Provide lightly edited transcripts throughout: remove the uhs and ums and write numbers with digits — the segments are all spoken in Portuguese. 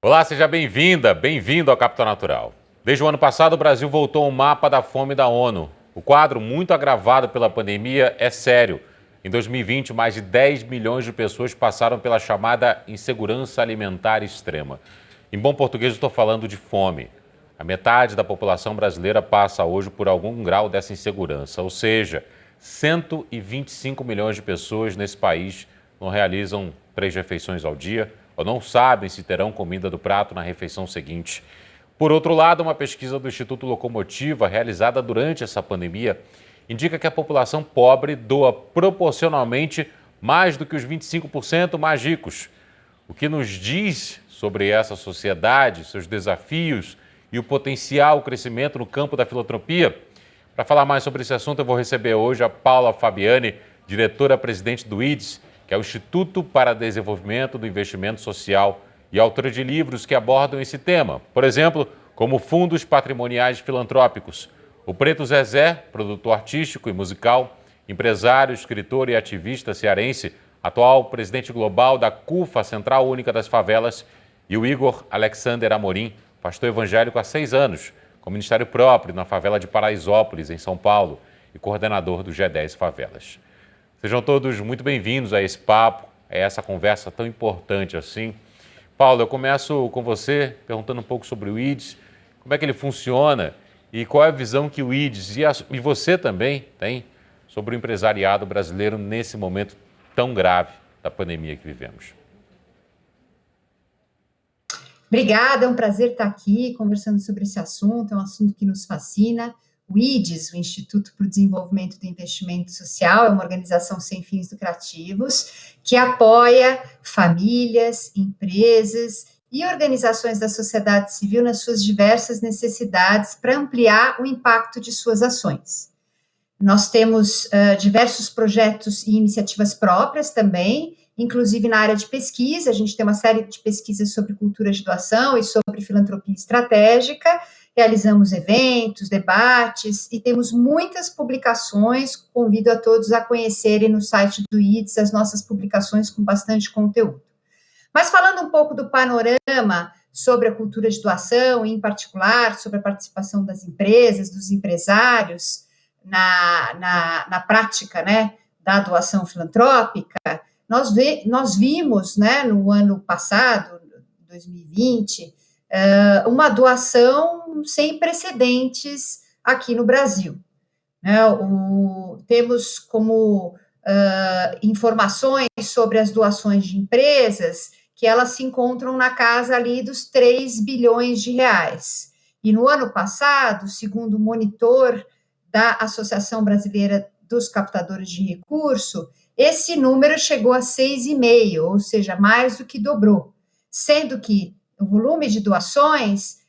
Olá, seja bem-vinda, bem-vindo ao Capital Natural. Desde o ano passado, o Brasil voltou ao mapa da fome da ONU. O quadro, muito agravado pela pandemia, é sério. Em 2020, mais de 10 milhões de pessoas passaram pela chamada insegurança alimentar extrema. Em bom português, estou falando de fome. A metade da população brasileira passa hoje por algum grau dessa insegurança, ou seja, 125 milhões de pessoas nesse país não realizam 3 refeições ao dia ou não sabem se terão comida do prato na refeição seguinte. Por outro lado, uma pesquisa do Instituto Locomotiva, realizada durante essa pandemia, indica que a população pobre doa proporcionalmente mais do que os 25% mais ricos. O que nos diz sobre essa sociedade, seus desafios e o potencial crescimento no campo da filantropia? Para falar mais sobre esse assunto, eu vou receber hoje a Paula Fabiani, diretora-presidente do IDES, que é o Instituto para Desenvolvimento do Investimento Social, e autora de livros que abordam esse tema. Por exemplo, como Fundos Patrimoniais Filantrópicos. O Preto Zezé, produtor artístico e musical, empresário, escritor e ativista cearense, atual presidente global da CUFA, Central Única das Favelas, e o Igor Alexander Amorim, pastor evangélico há 6 anos, com ministério próprio na favela de Paraisópolis, em São Paulo, e coordenador do G10 Favelas. Sejam todos muito bem-vindos a esse papo, a essa conversa tão importante assim. Paulo, eu começo com você, perguntando um pouco sobre o IDES, como é que ele funciona e qual é a visão que o IDES e você também tem sobre o empresariado brasileiro nesse momento tão grave da pandemia que vivemos. Obrigada, é um prazer estar aqui conversando sobre esse assunto, é um assunto que nos fascina. O IDES, o Instituto para o Desenvolvimento do Investimento Social, é uma organização sem fins lucrativos que apoia famílias, empresas e organizações da sociedade civil nas suas diversas necessidades para ampliar o impacto de suas ações. Nós temos diversos projetos e iniciativas próprias também, inclusive na área de pesquisa. A gente tem uma série de pesquisas sobre cultura de doação e sobre filantropia estratégica. Realizamos eventos, debates e temos muitas publicações. Convido a todos a conhecerem no site do IDES as nossas publicações com bastante conteúdo. Mas falando um pouco do panorama sobre a cultura de doação, e em particular sobre a participação das empresas, dos empresários na prática, né, da doação filantrópica, nós vimos, né, no ano passado, 2020, uma doação sem precedentes aqui no Brasil. Temos como informações sobre as doações de empresas que elas se encontram na casa ali dos 3 bilhões de reais. E no ano passado, segundo o monitor da Associação Brasileira dos Captadores de Recurso, esse número chegou a 6,5, ou seja, mais do que dobrou, sendo que o volume de doações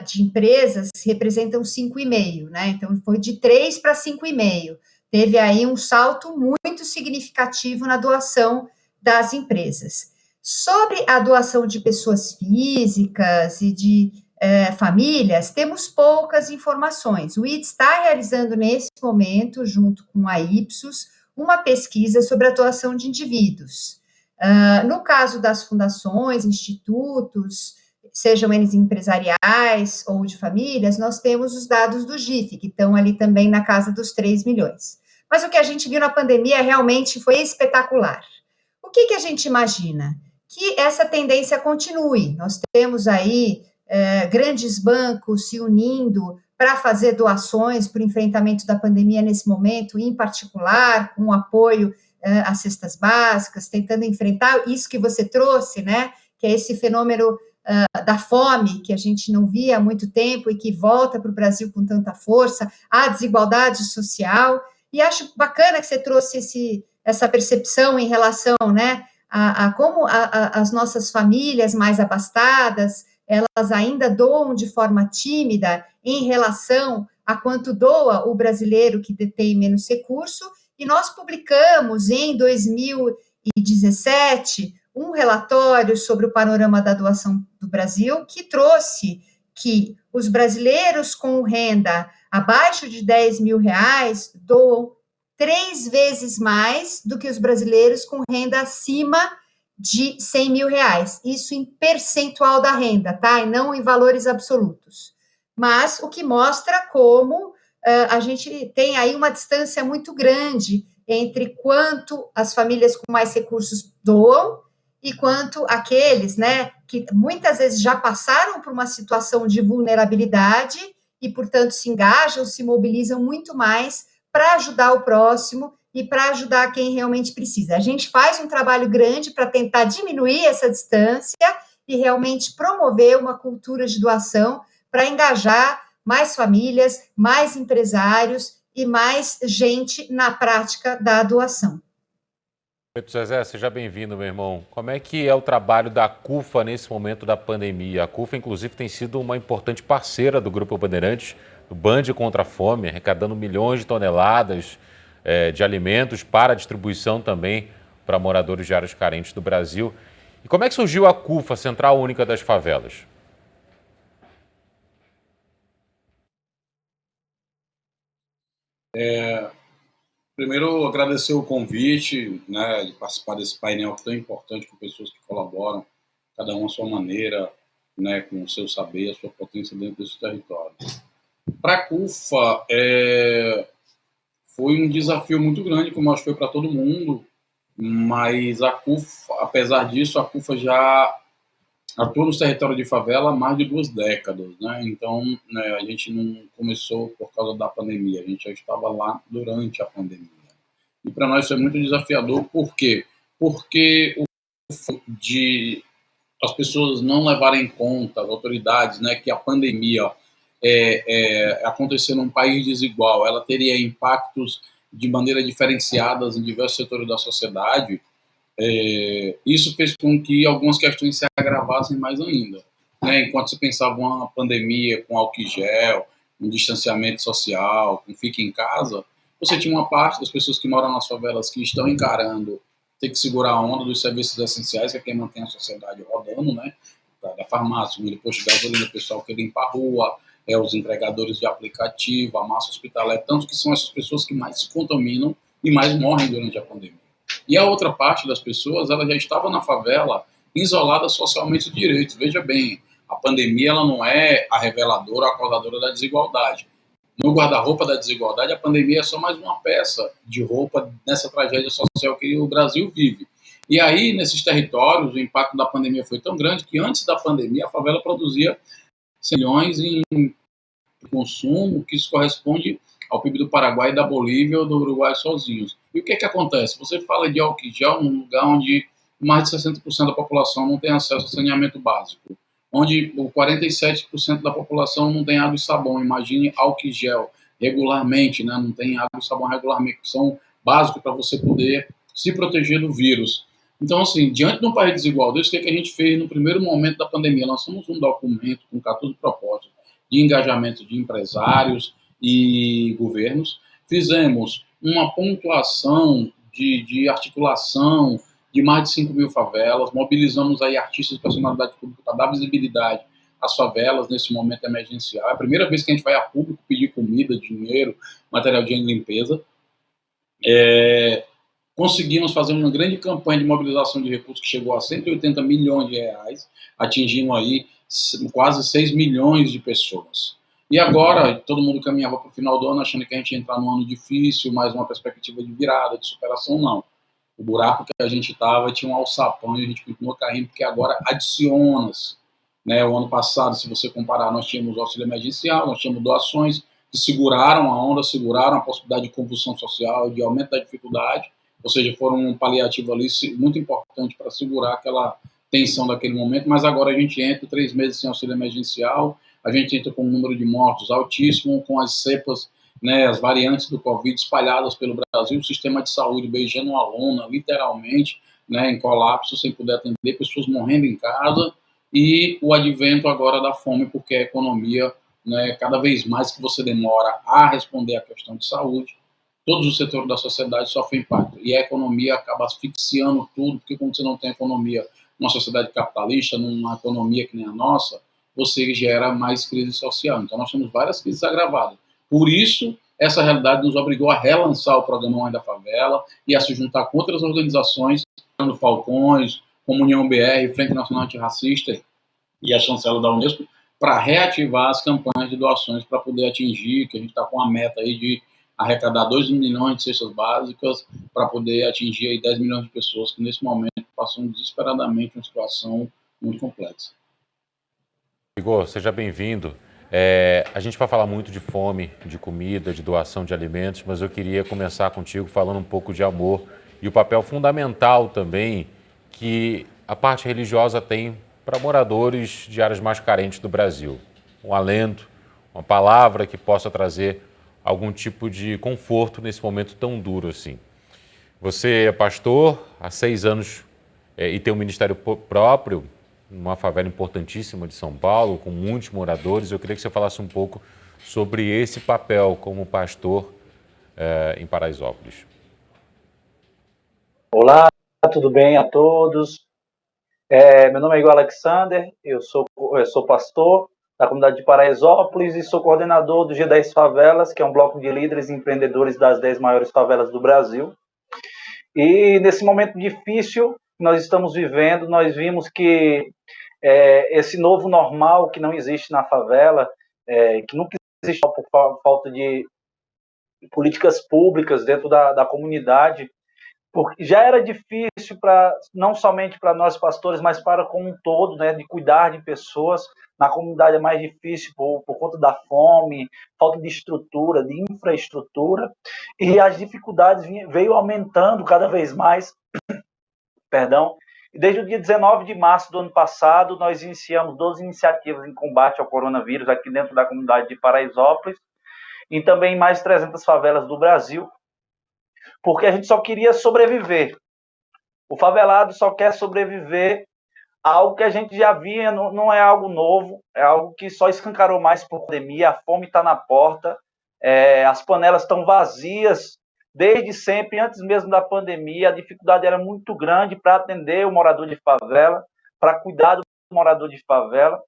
de empresas representam 5,5, né? Então, foi de 3 para 5,5. Teve aí um salto muito significativo na doação das empresas. Sobre a doação de pessoas físicas e de famílias, temos poucas informações. O IDES está realizando nesse momento, junto com a Ipsos, uma pesquisa sobre a doação de indivíduos. No caso das fundações, institutos, sejam eles empresariais ou de famílias, nós temos os dados do GIF, que estão ali também na casa dos 3 milhões. Mas o que a gente viu na pandemia realmente foi espetacular. O que a gente imagina? Que essa tendência continue. Nós temos aí grandes bancos se unindo para fazer doações para o enfrentamento da pandemia nesse momento, em particular, com apoio às cestas básicas, tentando enfrentar isso que você trouxe, né, que é esse fenômeno da fome, que a gente não via há muito tempo e que volta para o Brasil com tanta força, a desigualdade social. E acho bacana que você trouxe essa percepção em relação, né, a como as nossas famílias mais abastadas, elas ainda doam de forma tímida em relação a quanto doa o brasileiro que detém menos recurso, e nós publicamos em 2017 um relatório sobre o panorama da doação do Brasil, que trouxe que os brasileiros com renda abaixo de 10 mil reais doam 3 vezes mais do que os brasileiros com renda acima de R$ 100 mil. Isso em percentual da renda, tá? E não em valores absolutos. Mas o que mostra como a gente tem aí uma distância muito grande entre quanto as famílias com mais recursos doam e quanto aqueles, né, que muitas vezes já passaram por uma situação de vulnerabilidade e, portanto, se engajam, se mobilizam muito mais para ajudar o próximo e para ajudar quem realmente precisa. A gente faz um trabalho grande para tentar diminuir essa distância e realmente promover uma cultura de doação para engajar mais famílias, mais empresários e mais gente na prática da doação. Pedro Zezé, seja bem-vindo, meu irmão. Como é que é o trabalho da CUFA nesse momento da pandemia? A CUFA, inclusive, tem sido uma importante parceira do Grupo Bandeirantes, do Band contra a Fome, arrecadando milhões de toneladas de alimentos para distribuição também para moradores de áreas carentes do Brasil. E como é que surgiu a CUFA, Central Única das Favelas? Primeiro, agradecer o convite, né, de participar desse painel tão importante com pessoas que colaboram, cada uma à sua maneira, né, com o seu saber, a sua potência dentro desse território. Para a CUFA, foi um desafio muito grande, como acho que foi para todo mundo, mas a CUFA, apesar disso, a CUFA já atua nos territórios de favela há mais de 2 décadas, né? Então, né, a gente não começou por causa da pandemia, a gente já estava lá durante a pandemia. E para nós isso é muito desafiador, por quê? Porque de as pessoas não levarem em conta, as autoridades, né, que a pandemia acontecer num país desigual, ela teria impactos de maneira diferenciadas em diversos setores da sociedade. Isso fez com que algumas questões se agravassem mais ainda, né? Enquanto se pensava uma pandemia com álcool em gel, um distanciamento social, com fique em casa, você tinha uma parte das pessoas que moram nas favelas que estão encarando ter que segurar a onda dos serviços essenciais, que é quem mantém a sociedade rodando, né? Da farmácia, do posto de gasolina, o pessoal que limpa a rua, os entregadores de aplicativo, a massa hospitalar, tanto que são essas pessoas que mais se contaminam e mais morrem durante a pandemia. E a outra parte das pessoas, ela já estava na favela, isolada socialmente de direitos. Veja bem, a pandemia ela não é a reveladora, a causadora da desigualdade. No guarda-roupa da desigualdade, a pandemia é só mais uma peça de roupa nessa tragédia social que o Brasil vive. E aí, nesses territórios, o impacto da pandemia foi tão grande que antes da pandemia a favela produzia milhões em consumo, que isso corresponde ao PIB do Paraguai, da Bolívia ou do Uruguai sozinhos. E o que acontece? Você fala de álcool em gel num lugar onde mais de 60% da população não tem acesso a saneamento básico, onde 47% da população não tem água e sabão. Imagine álcool em gel regularmente, né? Não tem água e sabão regularmente, que são básicos para você poder se proteger do vírus. Então, assim, diante de um país desigual, desde o que a gente fez no primeiro momento da pandemia? Lançamos um documento com 14 propostas de engajamento de empresários e governos. Fizemos uma pontuação de articulação de mais de 5 mil favelas, mobilizamos aí artistas e personalidade pública para dar visibilidade às favelas nesse momento emergencial. É a primeira vez que a gente vai a público pedir comida, dinheiro, material de limpeza. Conseguimos fazer uma grande campanha de mobilização de recursos que chegou a 180 milhões de reais, atingindo aí quase 6 milhões de pessoas. E agora, todo mundo caminhava para o final do ano achando que a gente ia entrar num ano difícil, mais uma perspectiva de virada, de superação, não. O buraco que a gente estava tinha um alçapão e a gente continuou caindo, porque agora adiciona-se. Né? O ano passado, se você comparar, nós tínhamos auxílio emergencial, nós tínhamos doações que seguraram a onda, seguraram a possibilidade de convulsão social, de aumento da dificuldade, ou seja, foram um paliativo ali muito importante para segurar aquela tensão daquele momento, mas agora a gente entra 3 meses sem auxílio emergencial, a gente entra com um número de mortos altíssimo, com as cepas, né, as variantes do Covid espalhadas pelo Brasil, o sistema de saúde beijando a lona, literalmente, né, em colapso, sem poder atender, pessoas morrendo em casa, e o advento agora da fome, porque a economia, né, cada vez mais que você demora a responder à questão de saúde, todos os setores da sociedade sofrem impacto, e a economia acaba asfixiando tudo, porque quando você não tem economia numa sociedade capitalista, numa economia que nem a nossa, você gera mais crise social. Então nós temos várias crises agravadas. Por isso, essa realidade nos obrigou a relançar o programa Mãe da Favela e a se juntar com outras organizações, como Falcões, Comunhão BR, Frente Nacional Antirracista e a chancela da Unesco, para reativar as campanhas de doações para poder atingir, que a gente está com a meta aí de arrecadar 2 milhões de cestas básicas para poder atingir aí 10 milhões de pessoas que nesse momento passam desesperadamente uma situação muito complexa. Igor, seja bem-vindo. A gente vai falar muito de fome, de comida, de doação de alimentos, mas eu queria começar contigo falando um pouco de amor e o papel fundamental também que a parte religiosa tem para moradores de áreas mais carentes do Brasil. Um alento, uma palavra que possa trazer algum tipo de conforto nesse momento tão duro assim. Você é pastor há 6 anos e tem um ministério próprio, numa favela importantíssima de São Paulo, com muitos moradores. Eu queria que você falasse um pouco sobre esse papel como pastor em Paraisópolis. Olá, tudo bem a todos? Meu nome é Igor Alexander, eu sou pastor da comunidade de Paraisópolis e sou coordenador do G10 Favelas, que é um bloco de líderes e empreendedores das 10 maiores favelas do Brasil. E nesse momento difícil que nós estamos vivendo, nós vimos que esse novo normal que não existe na favela, que nunca existe por falta de políticas públicas dentro da comunidade, porque já era difícil não somente para nós pastores, mas para como um todo, né, de cuidar de pessoas. Na comunidade é mais difícil por conta da fome, falta de estrutura, de infraestrutura, e as dificuldades veio aumentando cada vez mais. Perdão. E desde o dia 19 de março do ano passado, nós iniciamos 12 iniciativas em combate ao coronavírus aqui dentro da comunidade de Paraisópolis e também em mais 300 favelas do Brasil, porque a gente só queria sobreviver. O favelado só quer sobreviver a algo que a gente já via, não é algo novo, é algo que só escancarou mais por pandemia, a fome está na porta, as panelas estão vazias, desde sempre, antes mesmo da pandemia, a dificuldade era muito grande para atender o morador de favela, para cuidar do morador de favela,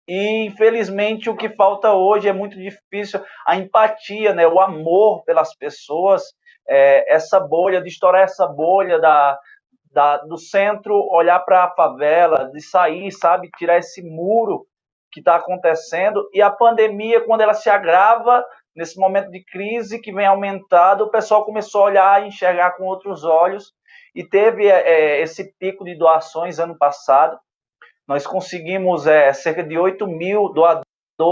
e infelizmente o que falta hoje é muito difícil, a empatia, né, o amor pelas pessoas, essa bolha, de estourar essa bolha do centro, olhar para a favela, de sair, sabe, tirar esse muro que está acontecendo, e a pandemia, quando ela se agrava, nesse momento de crise que vem aumentado, o pessoal começou a olhar e enxergar com outros olhos, e teve esse pico de doações ano passado. Nós conseguimos cerca de 8 mil doadores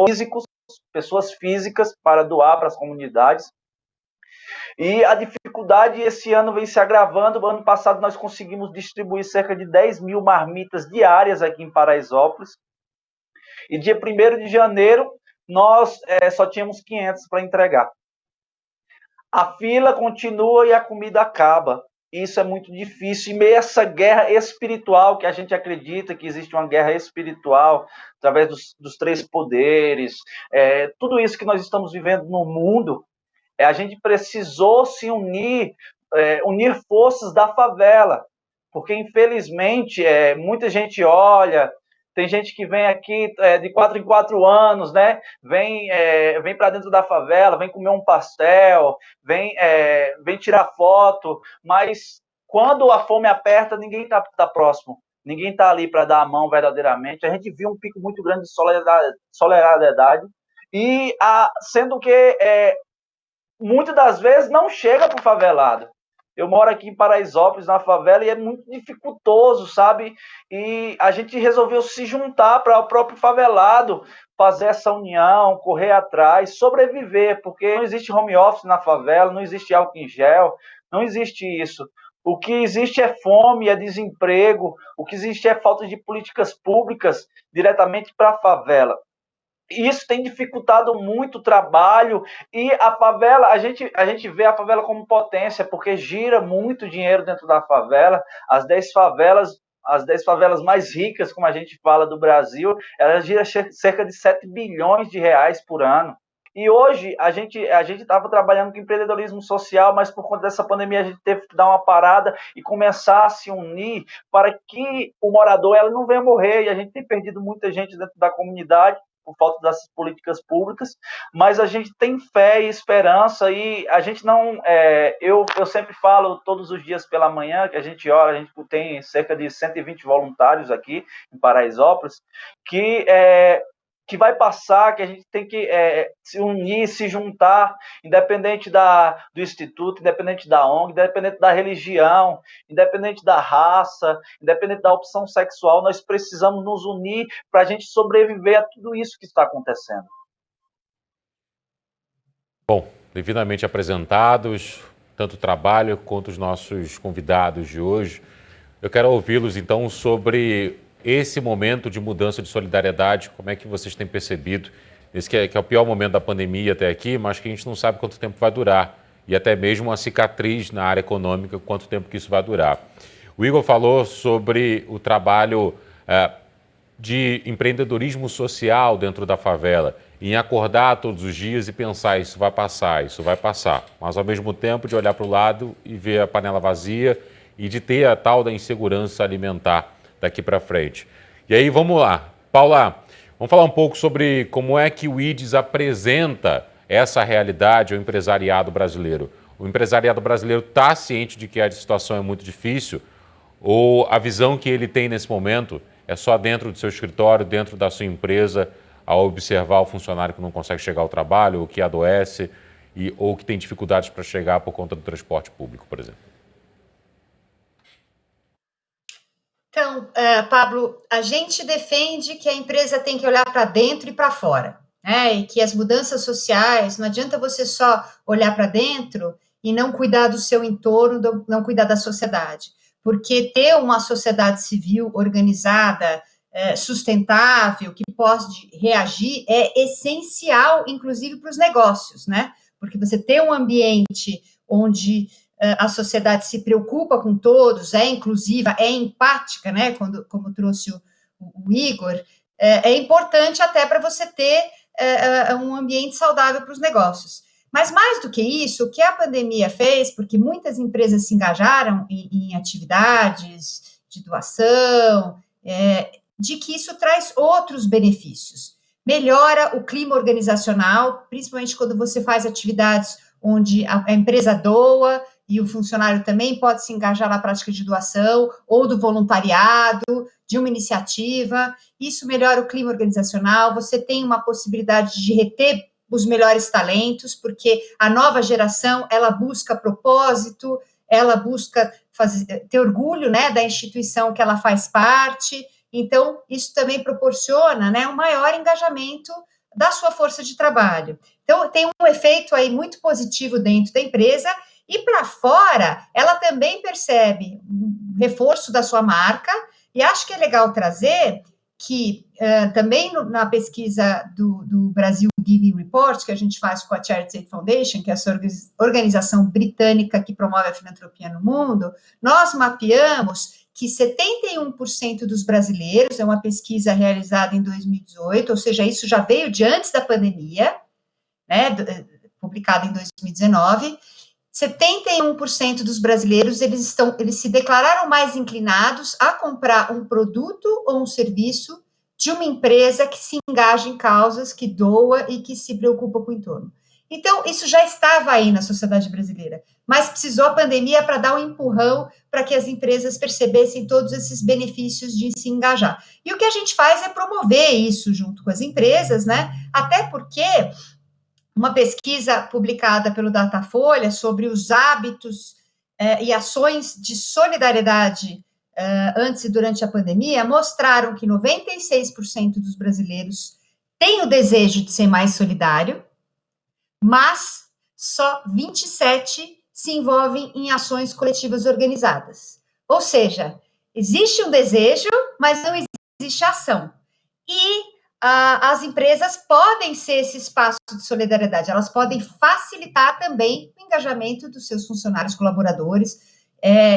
físicos, pessoas físicas, para doar para as comunidades. E a dificuldade esse ano vem se agravando. Ano passado nós conseguimos distribuir cerca de 10 mil marmitas diárias aqui em Paraisópolis. E dia 1º de janeiro nós só tínhamos 500 para entregar. A fila continua e a comida acaba. Isso é muito difícil. E meio a essa guerra espiritual, que a gente acredita que existe uma guerra espiritual, através dos 3 poderes, tudo isso que nós estamos vivendo no mundo, a gente precisou se unir forças da favela, porque infelizmente muita gente olha, tem gente que vem aqui de 4 em 4 anos, né? Vem para dentro da favela, vem comer um pastel, vem tirar foto, mas quando a fome aperta, ninguém tá próximo, ninguém tá ali para dar a mão verdadeiramente. A gente viu um pico muito grande de solidariedade, e sendo que muitas das vezes não chega para o favelado. Eu moro aqui em Paraisópolis, na favela, e é muito dificultoso, sabe? E a gente resolveu se juntar para o próprio favelado fazer essa união, correr atrás, sobreviver, porque não existe home office na favela, não existe álcool em gel, não existe isso. O que existe é fome, é desemprego, o que existe é falta de políticas públicas diretamente para a favela. Isso tem dificultado muito o trabalho, e a favela, a gente vê a favela como potência, porque gira muito dinheiro dentro da favela. As 10 favelas mais ricas, como a gente fala, do Brasil, elas giram cerca de 7 bilhões de reais por ano. E hoje a gente estava trabalhando com empreendedorismo social, mas por conta dessa pandemia a gente teve que dar uma parada e começar a se unir para que o morador ela não venha morrer. E a gente tem perdido muita gente dentro da comunidade, por falta dessas políticas públicas, mas a gente tem fé e esperança, e a gente não, eu sempre falo todos os dias pela manhã, que a gente ora, a gente tem cerca de 120 voluntários aqui em Paraisópolis, que vai passar, que a gente tem que se unir, se juntar, independente do instituto, independente da ONG, independente da religião, independente da raça, independente da opção sexual, nós precisamos nos unir para a gente sobreviver a tudo isso que está acontecendo. Bom, devidamente apresentados, tanto o trabalho quanto os nossos convidados de hoje, eu quero ouvi-los então sobre esse momento de mudança de solidariedade, como é que vocês têm percebido? Esse que é o pior momento da pandemia até aqui, mas que a gente não sabe quanto tempo vai durar. E até mesmo uma cicatriz na área econômica, quanto tempo que isso vai durar. O Igor falou sobre o trabalho de empreendedorismo social dentro da favela, em acordar todos os dias e pensar, isso vai passar. Mas ao mesmo tempo de olhar para o lado e ver a panela vazia e de ter a tal da insegurança alimentar daqui para frente. E aí, vamos lá. Paula, vamos falar um pouco sobre como é que o IDES apresenta essa realidade ao empresariado brasileiro. O empresariado brasileiro está ciente de que a situação é muito difícil, ou a visão que ele tem nesse momento é só dentro do seu escritório, dentro da sua empresa, ao observar o funcionário que não consegue chegar ao trabalho, ou que adoece, ou que tem dificuldades para chegar por conta do transporte público, por exemplo? Então, Pablo, a gente defende que a empresa tem que olhar para dentro e para fora, né? E que as mudanças sociais, não adianta você só olhar para dentro e não cuidar do seu entorno, não cuidar da sociedade. Porque ter uma sociedade civil organizada, sustentável, que pode reagir, é essencial, inclusive, para os negócios, né? Porque você ter um ambiente onde a sociedade se preocupa com todos, é inclusiva, é empática, né? Como trouxe o Igor, é importante até para você ter um ambiente saudável para os negócios. Mas mais do que isso, o que a pandemia fez, porque muitas empresas se engajaram em atividades de doação, de que isso traz outros benefícios. Melhora o clima organizacional, principalmente quando você faz atividades onde a empresa doa, e o funcionário também pode se engajar na prática de doação, ou do voluntariado, de uma iniciativa. Isso melhora o clima organizacional, você tem uma possibilidade de reter os melhores talentos, porque a nova geração, ela busca propósito, ela busca ter orgulho, né, da instituição que ela faz parte. Então, isso também proporciona, né, um maior engajamento da sua força de trabalho. Então, tem um efeito aí muito positivo dentro da empresa, e para fora, ela também percebe um reforço da sua marca, e acho que é legal trazer que também na pesquisa do Brasil Giving Report, que a gente faz com a Charity Aid Foundation, que é essa organização britânica que promove a filantropia no mundo, nós mapeamos que 71% dos brasileiros, é uma pesquisa realizada em 2018, ou seja, isso já veio de antes da pandemia, né, publicada em 2019, 71% dos brasileiros, eles se declararam mais inclinados a comprar um produto ou um serviço de uma empresa que se engaja em causas, que doa e que se preocupa com o entorno. Então, isso já estava aí na sociedade brasileira, mas precisou a pandemia para dar um empurrão para que as empresas percebessem todos esses benefícios de se engajar. E o que a gente faz é promover isso junto com as empresas, né? Até porque uma pesquisa publicada pelo Datafolha sobre os hábitos e ações de solidariedade antes e durante a pandemia mostraram que 96% dos brasileiros têm o desejo de ser mais solidário, mas só 27% se envolvem em ações coletivas organizadas. Ou seja, existe um desejo, mas não existe ação. E as empresas podem ser esse espaço de solidariedade, elas podem facilitar também o engajamento dos seus funcionários, colaboradores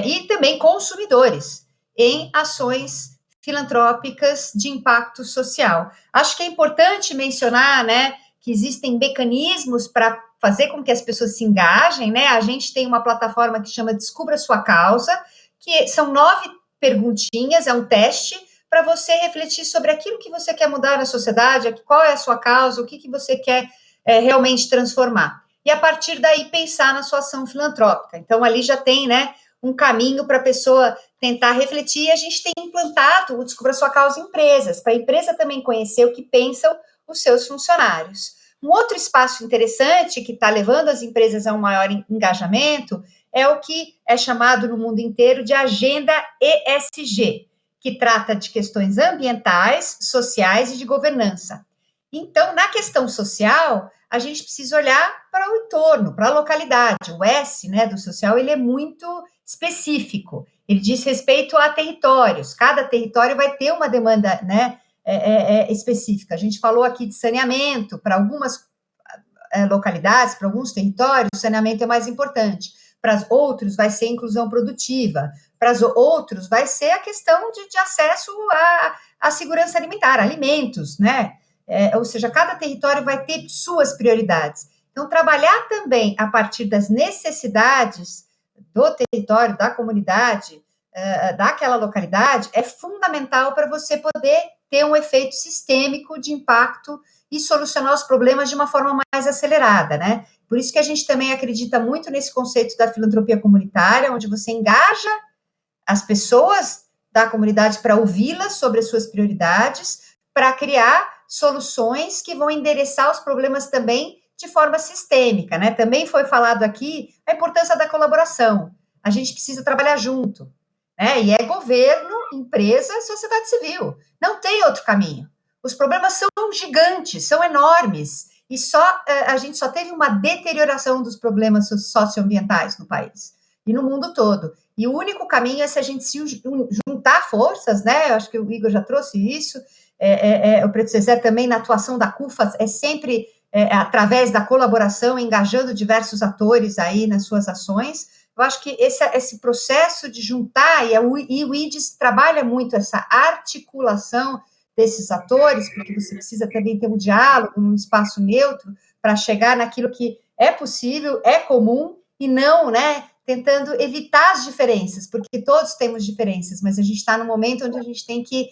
e também consumidores em ações filantrópicas de impacto social. Acho que é importante mencionar, né, que existem mecanismos para fazer com que as pessoas se engajem, né? A gente tem uma plataforma que chama Descubra Sua Causa, que são 9 perguntinhas, é um teste, para você refletir sobre aquilo que você quer mudar na sociedade, qual é a sua causa, o que você quer realmente transformar. E a partir daí pensar na sua ação filantrópica. Então ali já tem, né, um caminho para a pessoa tentar refletir, e a gente tem implantado o Descubra Sua Causa em empresas, para a empresa também conhecer o que pensam os seus funcionários. Um outro espaço interessante que está levando as empresas a um maior engajamento é o que é chamado no mundo inteiro de Agenda ESG, que trata de questões ambientais, sociais e de governança. Então, na questão social, a gente precisa olhar para o entorno, para a localidade. O S, né, do social, ele é muito específico. Ele diz respeito a territórios. Cada território vai ter uma demanda, né, específica. A gente falou aqui de saneamento. Para algumas localidades, para alguns territórios, o saneamento é mais importante. Para outros, vai ser inclusão produtiva. Para outros, vai ser a questão de acesso à segurança alimentar, alimentos, né? Ou seja, cada território vai ter suas prioridades. Então, trabalhar também a partir das necessidades do território, da comunidade, daquela localidade, é fundamental para você poder ter um efeito sistêmico de impacto e solucionar os problemas de uma forma mais acelerada, né? Por isso que a gente também acredita muito nesse conceito da filantropia comunitária, onde você engaja as pessoas da comunidade para ouvi-las sobre as suas prioridades, para criar soluções que vão endereçar os problemas também de forma sistêmica, né? Também foi falado aqui a importância da colaboração. A gente precisa trabalhar junto, né? E é governo, empresa, sociedade civil. Não tem outro caminho. Os problemas são gigantes, são enormes, e a gente só teve uma deterioração dos problemas socioambientais no país e no mundo todo. E o único caminho é se a gente se juntar forças, né? Eu acho que o Igor já trouxe isso. O Preto Zezé também, na atuação da CUFA, é sempre através da colaboração, engajando diversos atores aí nas suas ações. Eu acho que esse processo de juntar, e o IDES trabalha muito essa articulação desses atores, porque você precisa também ter um diálogo, um espaço neutro, para chegar naquilo que é possível, é comum, e não, né, tentando evitar as diferenças, porque todos temos diferenças, mas a gente está no momento onde a gente tem que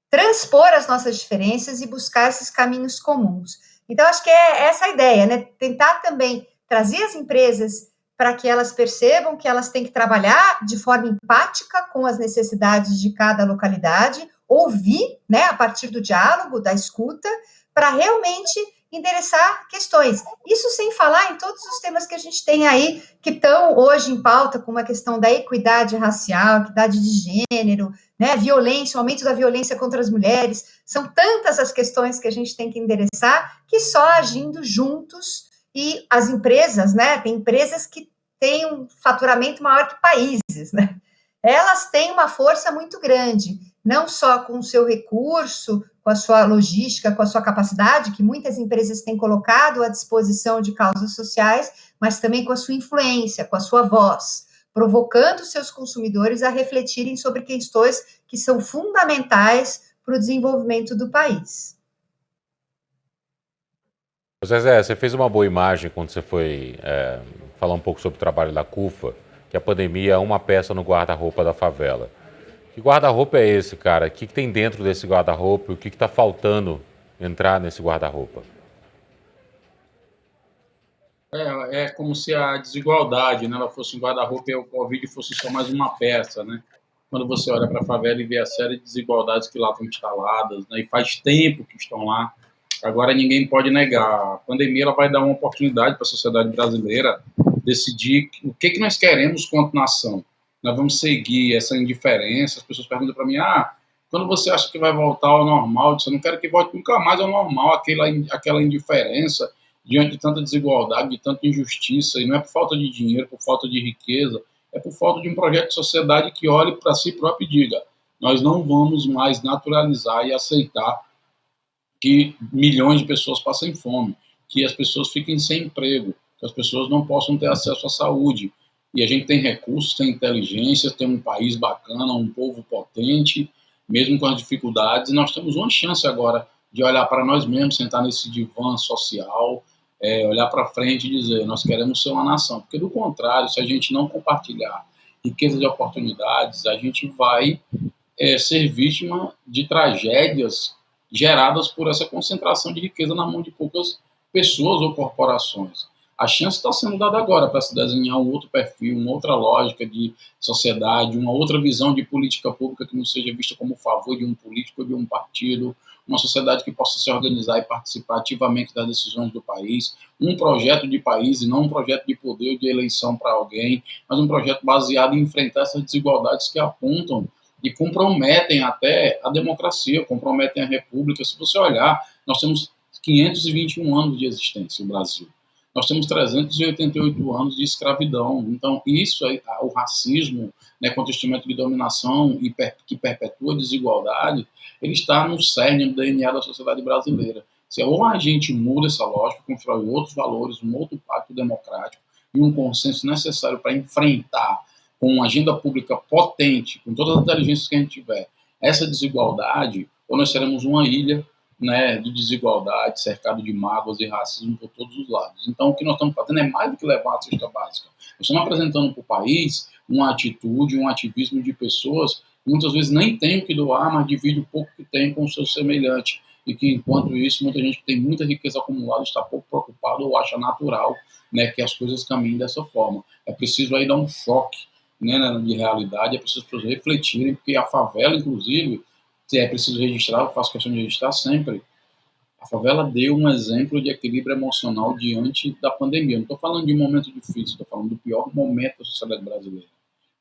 transpor as nossas diferenças e buscar esses caminhos comuns. Então, acho que é essa a ideia, né? Tentar também trazer as empresas para que elas percebam que elas têm que trabalhar de forma empática com as necessidades de cada localidade, ouvir, né, a partir do diálogo, da escuta, para realmente endereçar questões. Isso sem falar em todos os temas que a gente tem aí, que estão hoje em pauta, como a questão da equidade racial, equidade de gênero, né, violência, o aumento da violência contra as mulheres. São tantas as questões que a gente tem que endereçar, que só agindo juntos, e as empresas, né, tem empresas que têm um faturamento maior que países, né? Elas têm uma força muito grande, não só com o seu recurso, com a sua logística, com a sua capacidade, que muitas empresas têm colocado à disposição de causas sociais, mas também com a sua influência, com a sua voz, provocando seus consumidores a refletirem sobre questões que são fundamentais para o desenvolvimento do país. Zezé, você fez uma boa imagem quando você foi falar um pouco sobre o trabalho da CUFA, que a pandemia é uma peça no guarda-roupa da favela. Que guarda-roupa é esse, cara? O que tem dentro desse guarda-roupa e o que está faltando entrar nesse guarda-roupa? É como se a desigualdade, né, ela fosse um guarda-roupa e o Covid fosse só mais uma peça, né? Quando você olha para a favela e vê a série de desigualdades que lá estão instaladas, né, e faz tempo que estão lá, agora ninguém pode negar. A pandemia ela vai dar uma oportunidade para a sociedade brasileira decidir o que nós queremos quanto nação. Nós vamos seguir essa indiferença. As pessoas perguntam para mim, quando você acha que vai voltar ao normal? Eu disse, eu não quero que volte nunca mais ao normal, aquela indiferença diante de tanta desigualdade, de tanta injustiça, e não é por falta de dinheiro, por falta de riqueza, é por falta de um projeto de sociedade que olhe para si próprio e diga, nós não vamos mais naturalizar e aceitar que milhões de pessoas passem fome, que as pessoas fiquem sem emprego, que as pessoas não possam ter acesso à saúde. E a gente tem recursos, tem inteligência, tem um país bacana, um povo potente, mesmo com as dificuldades, e nós temos uma chance agora de olhar para nós mesmos, sentar nesse divã social, olhar para frente e dizer, nós queremos ser uma nação. Porque, do contrário, se a gente não compartilhar riquezas e oportunidades, a gente vai ser vítima de tragédias geradas por essa concentração de riqueza na mão de poucas pessoas ou corporações. A chance está sendo dada agora para se desenhar um outro perfil, uma outra lógica de sociedade, uma outra visão de política pública que não seja vista como favor de um político ou de um partido, uma sociedade que possa se organizar e participar ativamente das decisões do país, um projeto de país e não um projeto de poder ou de eleição para alguém, mas um projeto baseado em enfrentar essas desigualdades que apontam e comprometem até a democracia, comprometem a república. Se você olhar, nós temos 521 anos de existência no Brasil. Nós temos 388 anos de escravidão. Então, isso, o racismo, né, contra o instrumento de dominação e que perpetua a desigualdade, ele está no cerne do DNA da sociedade brasileira. Se ou a gente muda essa lógica, constrói outros valores, um outro pacto democrático e um consenso necessário para enfrentar com uma agenda pública potente, com todas as inteligências que a gente tiver, essa desigualdade, ou nós seremos uma ilha, né, de desigualdade, cercado de mágoas e racismo por todos os lados. Então, o que nós estamos fazendo é mais do que levar a cesta básica. Nós estamos apresentando para o país uma atitude, um ativismo de pessoas que muitas vezes nem têm o que doar, mas dividem o pouco que tem com o seu semelhante. E que, enquanto isso, muita gente que tem muita riqueza acumulada está pouco preocupada ou acha natural, né, que as coisas caminhem dessa forma. É preciso aí dar um choque, né, de realidade, é preciso as pessoas refletirem, porque a favela, inclusive, se é preciso registrar, eu faço questão de registrar sempre, a favela deu um exemplo de equilíbrio emocional diante da pandemia. Eu não estou falando de um momento difícil, estou falando do pior momento da sociedade brasileira.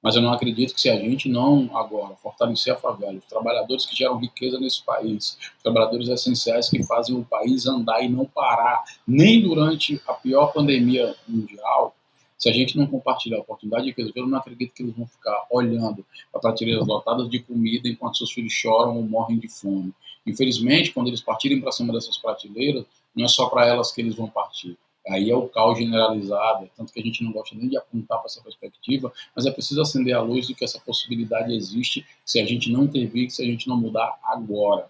Mas eu não acredito que se a gente não, agora, fortalecer a favela, os trabalhadores que geram riqueza nesse país, os trabalhadores essenciais que fazem o país andar e não parar, nem durante a pior pandemia mundial, se a gente não compartilhar a oportunidade de riqueza, eu não acredito que eles vão ficar olhando para prateleiras lotadas de comida enquanto seus filhos choram ou morrem de fome. Infelizmente, quando eles partirem para cima dessas prateleiras, não é só para elas que eles vão partir. Aí é o caos generalizado, tanto que a gente não gosta nem de apontar para essa perspectiva, mas é preciso acender a luz de que essa possibilidade existe se a gente não intervir, se a gente não mudar agora.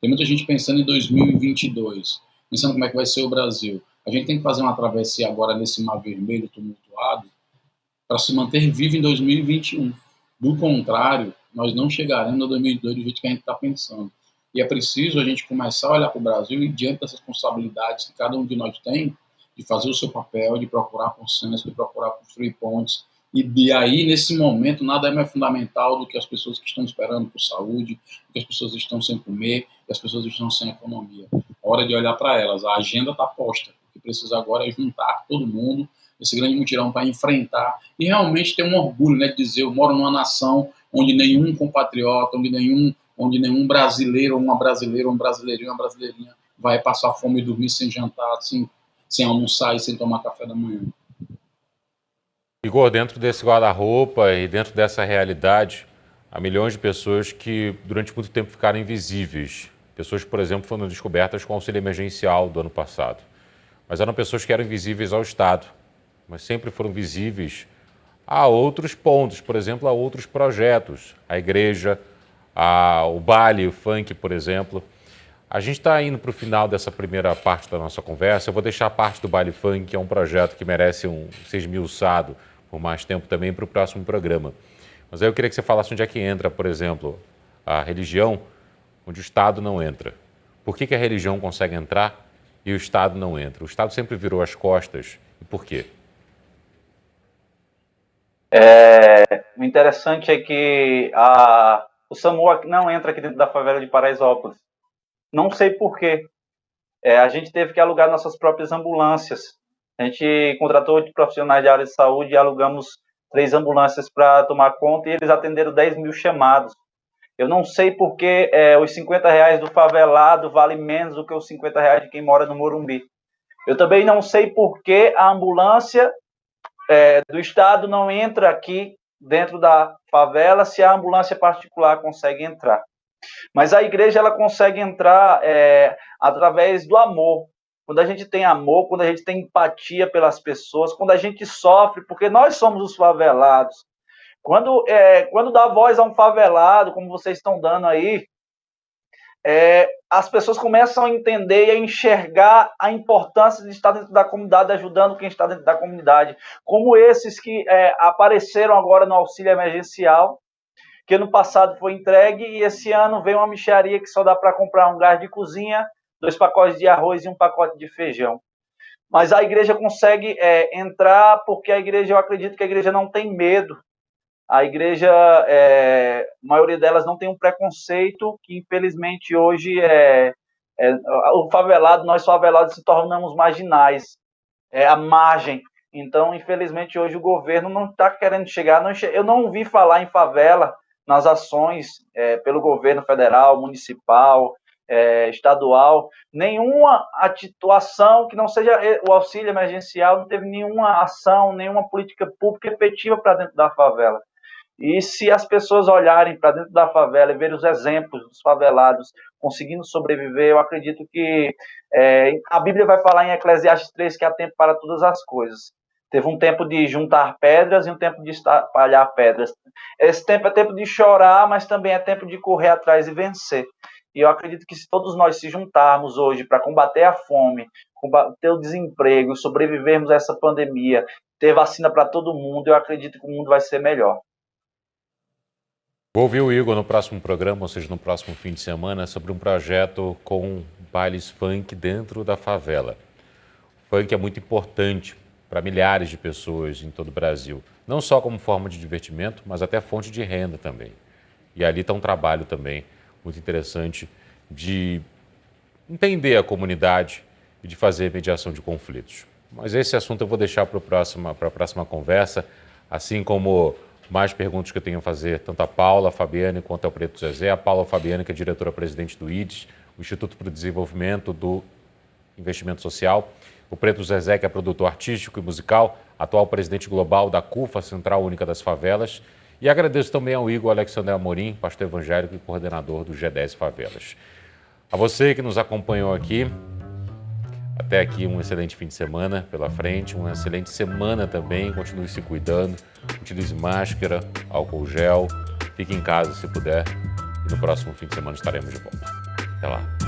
Tem muita gente pensando em 2022, pensando como é que vai ser o Brasil. A gente tem que fazer uma travessia agora nesse mar vermelho tumultuado para se manter vivo em 2021. Do contrário, nós não chegaremos a 2022 do jeito que a gente está pensando. E é preciso a gente começar a olhar para o Brasil e, diante dessas responsabilidades que cada um de nós tem, de fazer o seu papel, de procurar consenso, de procurar construir pontes. E de aí, nesse momento, nada é mais fundamental do que as pessoas que estão esperando por saúde, do que as pessoas que estão sem comer, que as pessoas que estão sem economia. Hora de olhar para elas. A agenda está posta. O que precisa agora é juntar todo mundo, esse grande mutirão para enfrentar e realmente ter um orgulho, né, de dizer, eu moro numa nação onde nenhum compatriota, onde nenhum brasileiro, ou uma brasileira, um brasileirinho, uma brasileirinha vai passar fome e dormir sem jantar, sem almoçar e sem tomar café da manhã. Igor, dentro desse guarda-roupa e dentro dessa realidade, há milhões de pessoas que durante muito tempo ficaram invisíveis. Pessoas, por exemplo, foram descobertas com o auxílio emergencial do ano passado. Mas eram pessoas que eram invisíveis ao Estado, mas sempre foram visíveis a outros pontos, por exemplo, a outros projetos, a igreja, o baile, o funk, por exemplo. A gente está indo para o final dessa primeira parte da nossa conversa. Eu vou deixar a parte do baile funk, que é um projeto que merece ser esmiuçado por mais tempo também para o próximo programa. Mas aí eu queria que você falasse onde é que entra, por exemplo, a religião, onde o Estado não entra. Por que a religião consegue entrar e o Estado não entra? O Estado sempre virou as costas. E por quê? O interessante é que o SAMU não entra aqui dentro da favela de Paraisópolis. Não sei por quê. A gente teve que alugar nossas próprias ambulâncias. A gente contratou profissionais de área de saúde e alugamos 3 ambulâncias para tomar conta e eles atenderam 10 mil chamados. Eu não sei por que os R$50 do favelado vale menos do que os R$50 de quem mora no Morumbi. Eu também não sei por que a ambulância do Estado não entra aqui dentro da favela se a ambulância particular consegue entrar. Mas a igreja ela consegue entrar através do amor. Quando a gente tem amor, quando a gente tem empatia pelas pessoas, quando a gente sofre, porque nós somos os favelados. Quando dá voz a um favelado, como vocês estão dando aí, as pessoas começam a entender e a enxergar a importância de estar dentro da comunidade, ajudando quem está dentro da comunidade. Como esses que apareceram agora no auxílio emergencial, que ano passado foi entregue e esse ano vem uma mixaria que só dá para comprar um gás de cozinha, 2 pacotes de arroz e um pacote de feijão. Mas a igreja consegue entrar porque eu acredito que a igreja não tem medo. A igreja, a maioria delas não tem um preconceito que infelizmente hoje o favelado, nós favelados se tornamos marginais, à margem. Então, infelizmente, hoje o governo não está querendo chegar. Eu não ouvi falar em favela nas ações pelo governo federal, municipal, estadual, nenhuma atuação que não seja o auxílio emergencial, não teve nenhuma ação, nenhuma política pública efetiva para dentro da favela. E se as pessoas olharem para dentro da favela e verem os exemplos dos favelados conseguindo sobreviver, eu acredito que a Bíblia vai falar em Eclesiastes 3 que há tempo para todas as coisas. Teve um tempo de juntar pedras e um tempo de espalhar pedras. Esse tempo é tempo de chorar, mas também é tempo de correr atrás e vencer. E eu acredito que se todos nós se juntarmos hoje para combater a fome, combater o desemprego, sobrevivermos a essa pandemia, ter vacina para todo mundo, eu acredito que o mundo vai ser melhor. Vou ouvir o Igor no próximo programa, ou seja, no próximo fim de semana, sobre um projeto com bailes funk dentro da favela. O funk é muito importante para milhares de pessoas em todo o Brasil, não só como forma de divertimento, mas até fonte de renda também. E ali está um trabalho também muito interessante de entender a comunidade e de fazer mediação de conflitos. Mas esse assunto eu vou deixar para a próxima conversa, assim como mais perguntas que eu tenho a fazer, tanto a Paula Fabiani quanto ao Preto Zezé. A Paula Fabiani, que é diretora-presidente do IDES, o Instituto para o Desenvolvimento do Investimento Social. O Preto Zezé, que é produtor artístico e musical, atual presidente global da CUFA, Central Única das Favelas. E agradeço também ao Igor Alexandre Amorim, pastor evangélico e coordenador do G10 Favelas. A você que nos acompanhou aqui, até aqui um excelente fim de semana pela frente, uma excelente semana também, continue se cuidando, utilize máscara, álcool gel, fique em casa se puder e no próximo fim de semana estaremos de volta. Até lá.